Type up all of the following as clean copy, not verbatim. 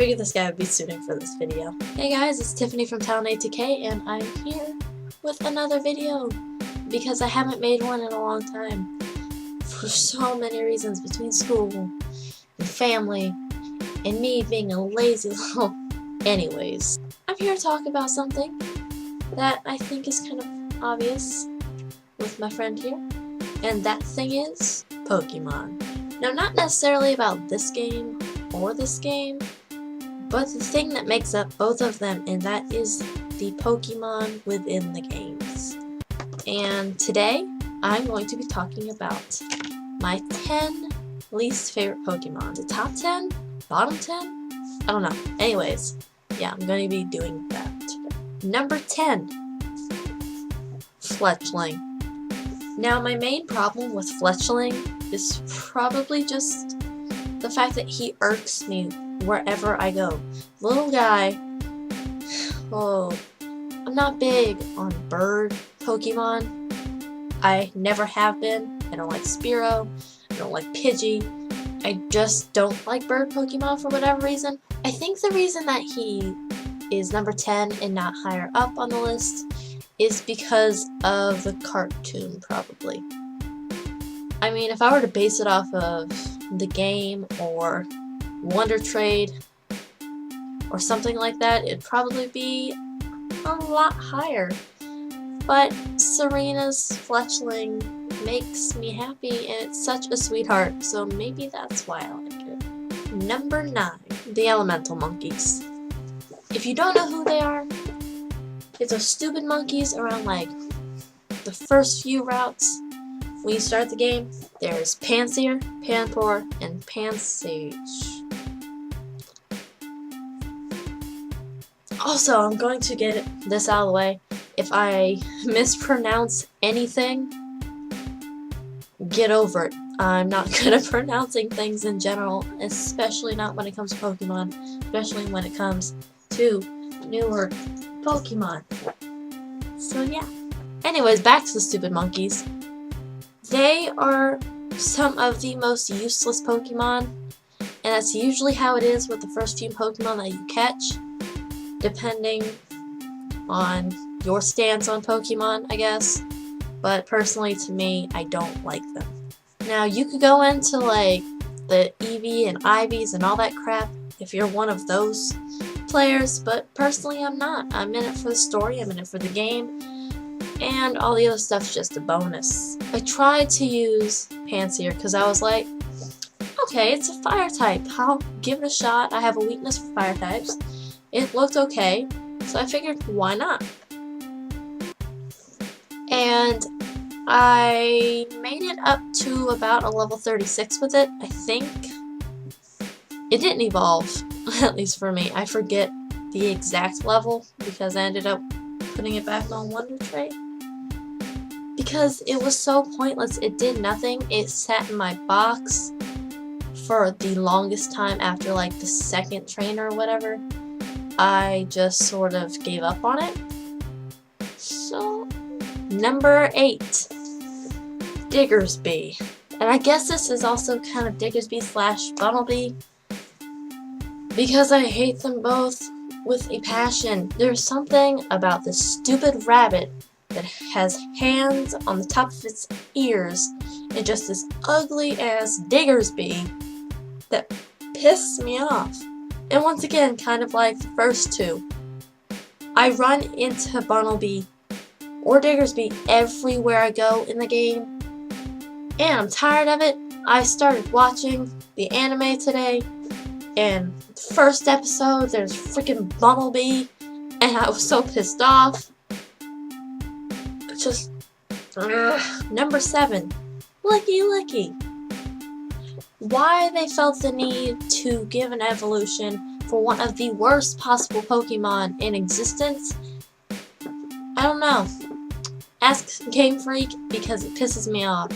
figured this guy would be suiting for this video. Hey guys, it's Tiffany from Town A2K, and I'm here with another video because I haven't made one in a long time for so many reasons, between school and family and me being a lazy little... Anyways, I'm here to talk about something that I think is kind of obvious with my friend here, and that thing is Pokemon. Now, not necessarily about this game or this game, but the thing that makes up both of them, and that is the Pokemon within the games. And today, I'm going to be talking about my 10 least favorite Pokemon. The top 10? Bottom 10? I don't know. Anyways, yeah, I'm going to be doing that today. Number 10. Fletchling. Now, my main problem with Fletchling is probably just the fact that he irks me wherever I go. Little guy. Oh, I'm not big on bird Pokemon. I never have been. I don't like Spearow. I don't like Pidgey. I just don't like bird Pokemon for whatever reason. I think the reason that he is number 10 and not higher up on the list is because of the cartoon, probably. I mean, if I were to base it off of the game or Wonder Trade or something like that, it'd probably be a lot higher. But Serena's Fletchling makes me happy, and it's such a sweetheart, so maybe that's why I like it. Number 9, the Elemental Monkeys. If you don't know who they are, it's those stupid monkeys around like the first few routes. When you start the game, there's Pansear, Panpour, and Pansage. Also, I'm going to get this out of the way. If I mispronounce anything, get over it. I'm not good at pronouncing things in general, especially not when it comes to Pokemon, especially when it comes to newer Pokemon. So yeah. Anyways, back to the stupid monkeys. They are some of the most useless Pokemon, and that's usually how it is with the first few Pokemon that you catch, depending on your stance on Pokemon, I guess. But personally, to me, I don't like them. Now, you could go into like the Eevee and Ivies and all that crap if you're one of those players, but personally, I'm not. I'm in it for the story, I'm in it for the game, and all the other stuff's just a bonus. I tried to use Pansear because I was like, okay, it's a fire type. I'll give it a shot. I have a weakness for fire types. It looked okay, so I figured, why not? And I made it up to about a level 36 with it, I think. It didn't evolve, at least for me. I forget the exact level because I ended up putting it back on Wonder Trade. Because it was so pointless, it did nothing. It sat in my box for the longest time after like the second trainer or whatever. I just sort of gave up on it. So, number 8, Diggersby. And I guess this is also kind of Diggersby / Bunnelby, because I hate them both with a passion. There's something about this stupid rabbit that has hands on the top of its ears and just this ugly ass Diggersby that pisses me off. And once again, kind of like the first two, I run into Bunnelby or Diggersby everywhere I go in the game, and I'm tired of it. I started watching the anime today, and the first episode, there's freaking Bunnelby, and I was so pissed off. Just, Number 7, Licky Licky. Why they felt the need to give an evolution for one of the worst possible Pokemon in existence, I don't know. Ask Game Freak, because it pisses me off.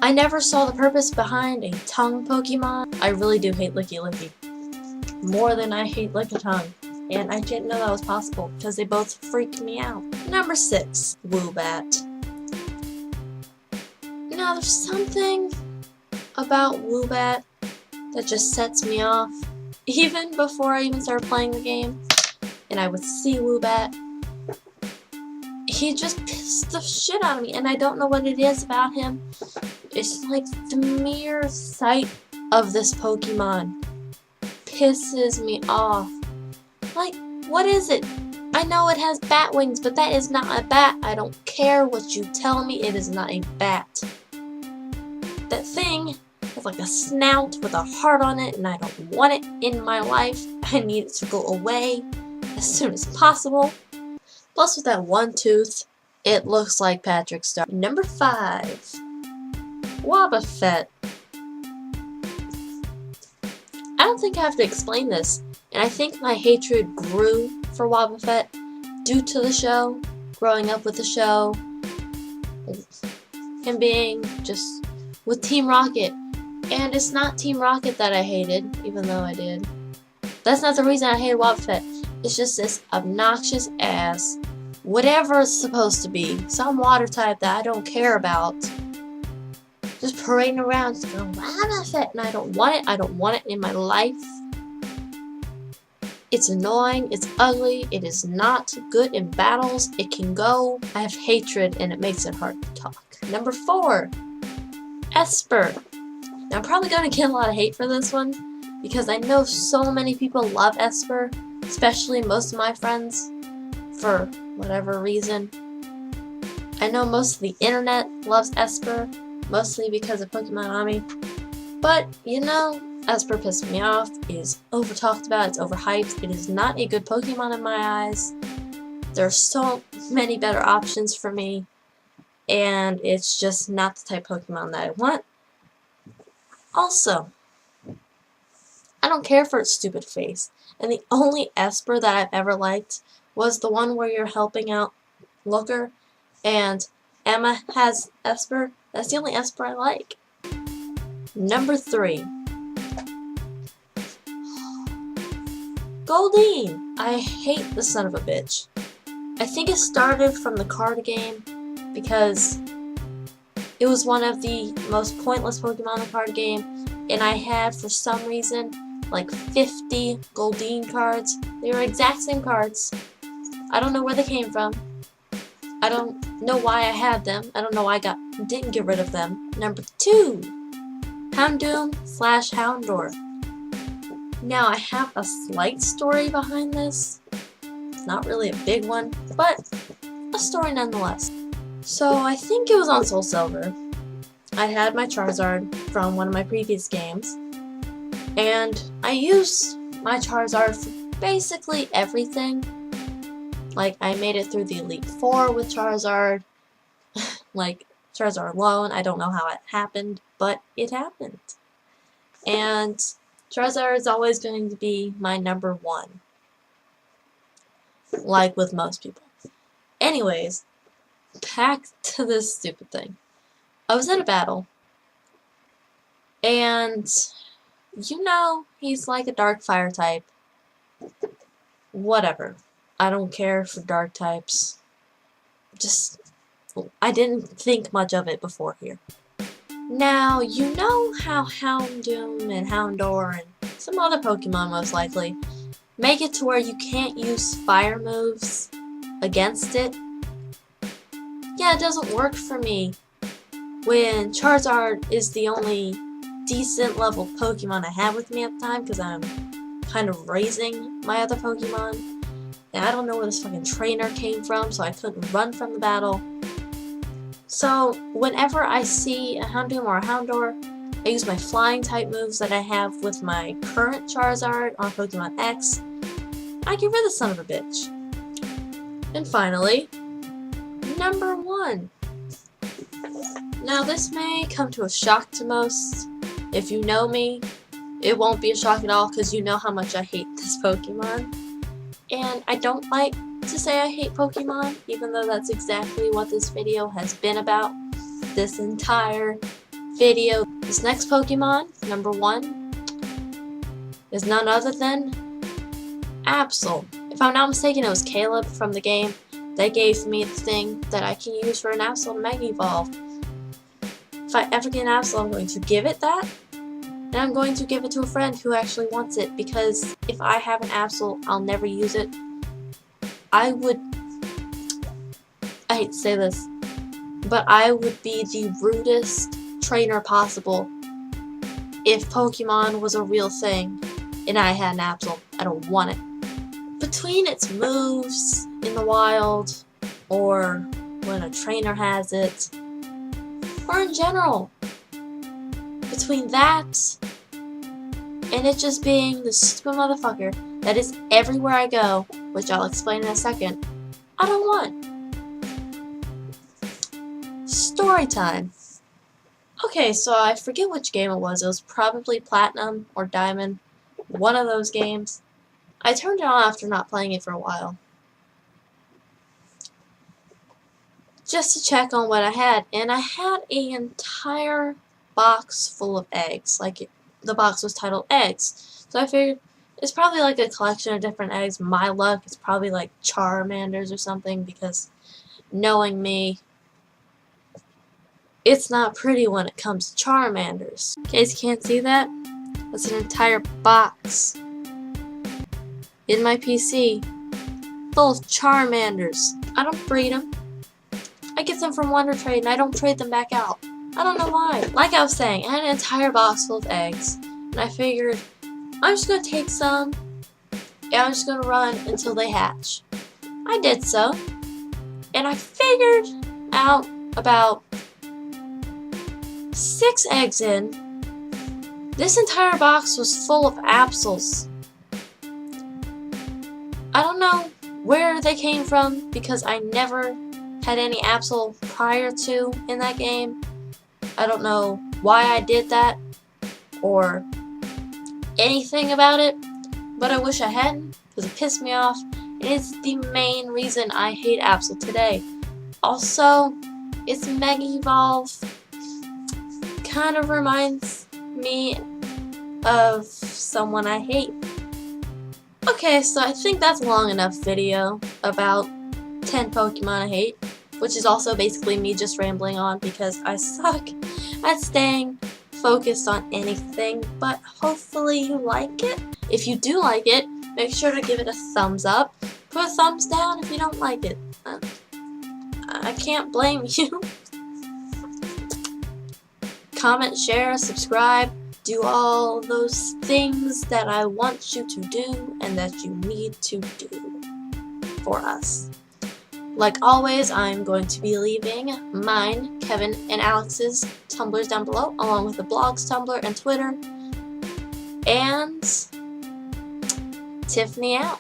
I never saw the purpose behind a tongue Pokemon. I really do hate Licky Licky more than I hate Lickitung, and I didn't know that was possible because they both freak me out. Number 6, Woobat. Now, there's something about Woobat that just sets me off. Even before I even started playing the game, and I would see Woobat, he just pissed the shit out of me, and I don't know what it is about him. It's like the mere sight of this Pokemon pisses me off. Like, what is it? I know it has bat wings, but that is not a bat. I don't care what you tell me, it is not a bat. That thing has like a snout with a heart on it, and I don't want it in my life. I need it to go away as soon as possible. Plus, with that one tooth, it looks like Patrick Star. Number 5. Wobbuffet. I don't think I have to explain this, and I think my hatred grew for Wobbuffet due to the show, growing up with the show, him being just with Team Rocket. And it's not Team Rocket that I hated, even though I did. That's not the reason I hated Wobbuffet. It's just this obnoxious ass, whatever it's supposed to be, some water type that I don't care about, just parading around, just going, Wobbuffet, and I don't want it. I don't want it in my life. It's annoying, it's ugly, it is not good in battles, it can go. I have hatred and it makes it hard to talk. Number 4, Esper. Now, I'm probably going to get a lot of hate for this one, because I know so many people love Esper, especially most of my friends, for whatever reason. I know most of the internet loves Esper, mostly because of Pokemon Ami, but, you know, Esper pissed me off, it is over-talked about, it's overhyped, it is not a good Pokemon in my eyes. There are so many better options for me, and it's just not the type of Pokemon that I want. Also, I don't care for its stupid face, and the only Esper that I've ever liked was the one where you're helping out Looker, and Emma has Esper. That's the only Esper I like. Number 3. Goldeen! I hate the son of a bitch. I think it started from the card game because it was one of the most pointless Pokemon in the card game, and I had, for some reason, like 50 Goldeen cards. They were exact same cards. I don't know where they came from. I don't know why I had them. I don't know why I didn't get rid of them. Number 2, Houndoom/Houndour. Now, I have a slight story behind this. It's not really a big one, but a story nonetheless. So, I think it was on Soul Silver. I had my Charizard from one of my previous games, and I used my Charizard for basically everything. Like, I made it through the Elite Four with Charizard. Like, Charizard alone, I don't know how it happened, but it happened. And Charizard is always going to be my number 1. Like with most people. Anyways, back to this stupid thing. I was in a battle, and you know, he's like a dark fire type. Whatever. I don't care for dark types. Just, I didn't think much of it before here. Now, you know how Houndoom and Houndour and some other Pokemon most likely make it to where you can't use fire moves against it? Yeah, it doesn't work for me when Charizard is the only decent level Pokemon I have with me at the time, because I'm kind of raising my other Pokemon. And I don't know where this fucking trainer came from, so I couldn't run from the battle. So, whenever I see a Houndoom or a Houndour, I use my flying type moves that I have with my current Charizard on Pokemon X. I get rid of the son of a bitch. And finally, number 1. Now, this may come to a shock to most. If you know me, it won't be a shock at all, because you know how much I hate this Pokemon. And I don't like to say I hate Pokemon, even though that's exactly what this video has been about. This entire video. This next Pokemon, number 1, is none other than Absol. If I'm not mistaken, it was Caleb from the game that gave me the thing that I can use for an Absol to Mega Evolve. If I ever get an Absol, I'm going to give it that. and I'm going to give it to a friend who actually wants it, because if I have an Absol, I'll never use it. I hate to say this, but I would be the rudest trainer possible if Pokemon was a real thing and I had an Absol. I don't want it. Between its moves in the wild, or when a trainer has it, or in general, between that and it just being the stupid motherfucker that is everywhere I go, which I'll explain in a second, I don't want. Story time. Okay, so I forget which game it was. It was probably Platinum or Diamond. One of those games. I turned it on after not playing it for a while, just to check on what I had, and I had an entire box full of eggs. Like, the box was titled Eggs, so I figured it's probably like a collection of different eggs. My luck, it's probably like Charmanders or something, because knowing me, it's not pretty when it comes to Charmanders. In case you can't see that, that's an entire box in my PC full of Charmanders. I don't breed them. I get them from Wonder Trade and I don't trade them back out. I don't know why. Like I was saying, I had an entire box full of eggs, and I figured I'm just gonna take some and I'm just gonna run until they hatch. I did so, and I figured out about 6 eggs in, this entire box was full of Absols. I don't know where they came from, because I never had any Absol prior to in that game. I don't know why I did that or anything about it, but I wish I hadn't, because it pissed me off. It is the main reason I hate Absol today. Also, its Mega Evolve kind of reminds me of someone I hate. Okay, so I think that's a long enough video about 10 Pokemon I hate, which is also basically me just rambling on because I suck at staying focused on anything, but hopefully you like it. If you do like it, make sure to give it a thumbs up. Put a thumbs down if you don't like it. I can't blame you. Comment, share, subscribe, do all those things that I want you to do and that you need to do for us. Like always, I'm going to be leaving mine, Kevin, and Alex's Tumblrs down below, along with the blog's Tumblr and Twitter. And Tiffany out.